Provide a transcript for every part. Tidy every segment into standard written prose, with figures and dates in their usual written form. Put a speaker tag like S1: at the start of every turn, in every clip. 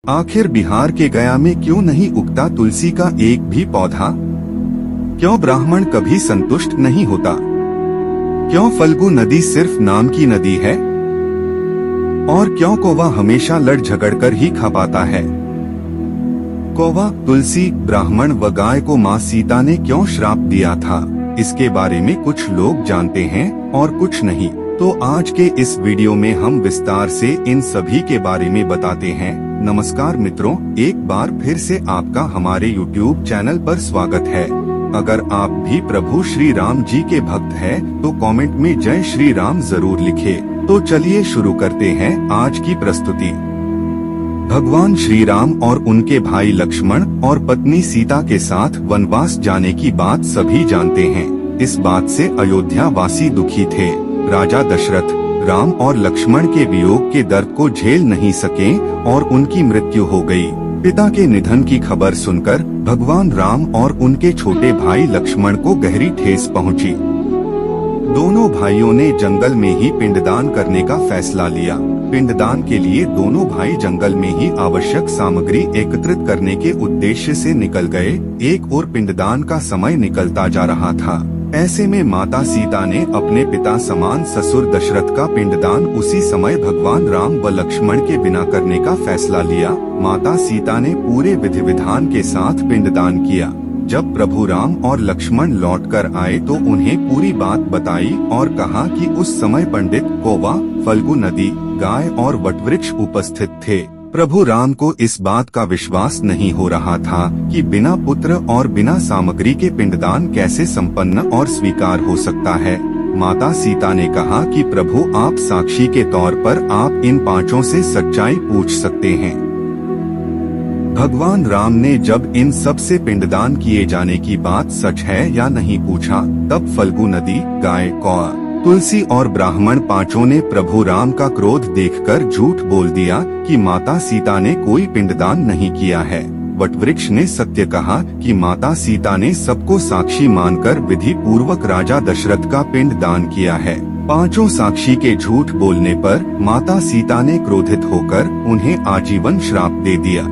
S1: आखिर बिहार के गया में क्यों नहीं उगता तुलसी का एक भी पौधा? क्यों ब्राह्मण कभी संतुष्ट नहीं होता? क्यों फल्गु नदी सिर्फ नाम की नदी है? और क्यों कौवा हमेशा लड़ झगड़ कर ही खा पाता है? कौवा, तुलसी, ब्राह्मण व गाय को माँ सीता ने क्यों श्राप दिया था, इसके बारे में कुछ लोग जानते हैं और कुछ नहीं। तो आज के इस वीडियो में हम विस्तार से इन सभी के बारे में बताते हैं। नमस्कार मित्रों, एक बार फिर से आपका हमारे YouTube चैनल पर स्वागत है। अगर आप भी प्रभु श्री राम जी के भक्त हैं, तो कमेंट में जय श्री राम जरूर लिखें। तो चलिए शुरू करते हैं आज की प्रस्तुति। भगवान श्री राम और उनके भाई लक्ष्मण और पत्नी सीता के साथ वनवास जाने की बात सभी जानते हैं। इस बात से अयोध्या वासी दुखी थे। राजा दशरथ राम और लक्ष्मण के वियोग के दर्द को झेल नहीं सके और उनकी मृत्यु हो गई। पिता के निधन की खबर सुनकर भगवान राम और उनके छोटे भाई लक्ष्मण को गहरी ठेस पहुंची। दोनों भाइयों ने जंगल में ही पिंडदान करने का फैसला लिया। पिंडदान के लिए दोनों भाई जंगल में ही आवश्यक सामग्री एकत्रित करने के उद्देश्य से निकल गए। एक और पिंडदान का समय निकलता जा रहा था। ऐसे में माता सीता ने अपने पिता समान ससुर दशरथ का पिंडदान उसी समय भगवान राम व लक्ष्मण के बिना करने का फैसला लिया। माता सीता ने पूरे विधि विधान के साथ पिंडदान किया। जब प्रभु राम और लक्ष्मण लौटकर आए तो उन्हें पूरी बात बताई और कहा कि उस समय पंडित, कौवा, फल्गु नदी, गाय और वटवृक्ष उपस्थित थे। प्रभु राम को इस बात का विश्वास नहीं हो रहा था कि बिना पुत्र और बिना सामग्री के पिंडदान कैसे संपन्न और स्वीकार हो सकता है। माता सीता ने कहा कि प्रभु, आप साक्षी के तौर पर आप इन पांचों से सच्चाई पूछ सकते हैं। भगवान राम ने जब इन सब से पिंडदान किए जाने की बात सच है या नहीं पूछा, तब फल्गु नदी, गाय, कौवा, तुलसी और ब्राह्मण पांचों ने प्रभु राम का क्रोध देखकर झूठ बोल दिया कि माता सीता ने कोई पिंडदान नहीं किया है। वटवृक्ष ने सत्य कहा कि माता सीता ने सबको साक्षी मानकर विधि पूर्वक राजा दशरथ का पिंडदान किया है। पांचों साक्षी के झूठ बोलने पर माता सीता ने क्रोधित होकर उन्हें आजीवन श्राप दे दिया।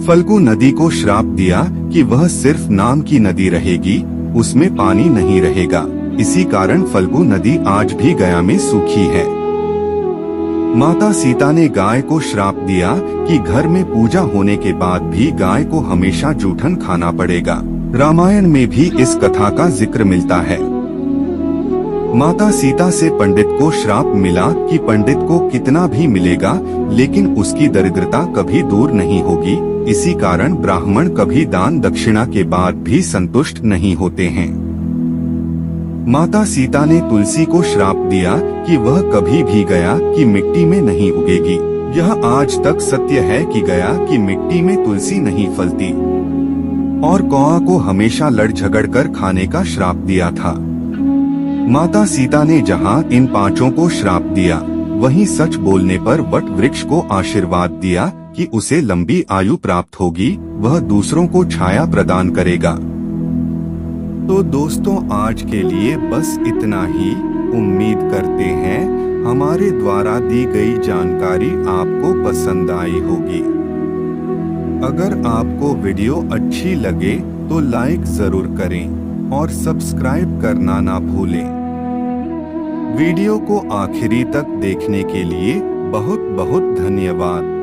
S1: फल्गु नदी को श्राप दिया कि वह सिर्फ नाम की नदी रहेगी, उसमें पानी नहीं रहेगा। इसी कारण फल्गु नदी आज भी गया में सूखी है। माता सीता ने गाय को श्राप दिया कि घर में पूजा होने के बाद भी गाय को हमेशा जूठन खाना पड़ेगा। रामायण में भी इस कथा का जिक्र मिलता है। माता सीता से पंडित को श्राप मिला कि पंडित को कितना भी मिलेगा, लेकिन उसकी दरिद्रता कभी दूर नहीं होगी। इसी कारण ब्राह्मण कभी दान दक्षिणा के बाद भी संतुष्ट नहीं होते हैं। माता सीता ने तुलसी को श्राप दिया कि वह कभी भी गया की मिट्टी में नहीं उगेगी। यह आज तक सत्य है कि गया की मिट्टी में तुलसी नहीं फलती। और कौवा को हमेशा लड़ झगड़ कर खाने का श्राप दिया था। माता सीता ने जहाँ इन पांचों को श्राप दिया, वहीं सच बोलने पर वट वृक्ष को आशीर्वाद दिया कि उसे लंबी आयु प्राप्त होगी, वह दूसरों को छाया प्रदान करेगा। तो दोस्तों, आज के लिए बस इतना ही। उम्मीद करते हैं हमारे द्वारा दी गई जानकारी आपको पसंद आई होगी। अगर आपको वीडियो अच्छी लगे तो लाइक जरूर करें और सब्सक्राइब करना ना भूलें। वीडियो को आखिरी तक देखने के लिए बहुत बहुत धन्यवाद।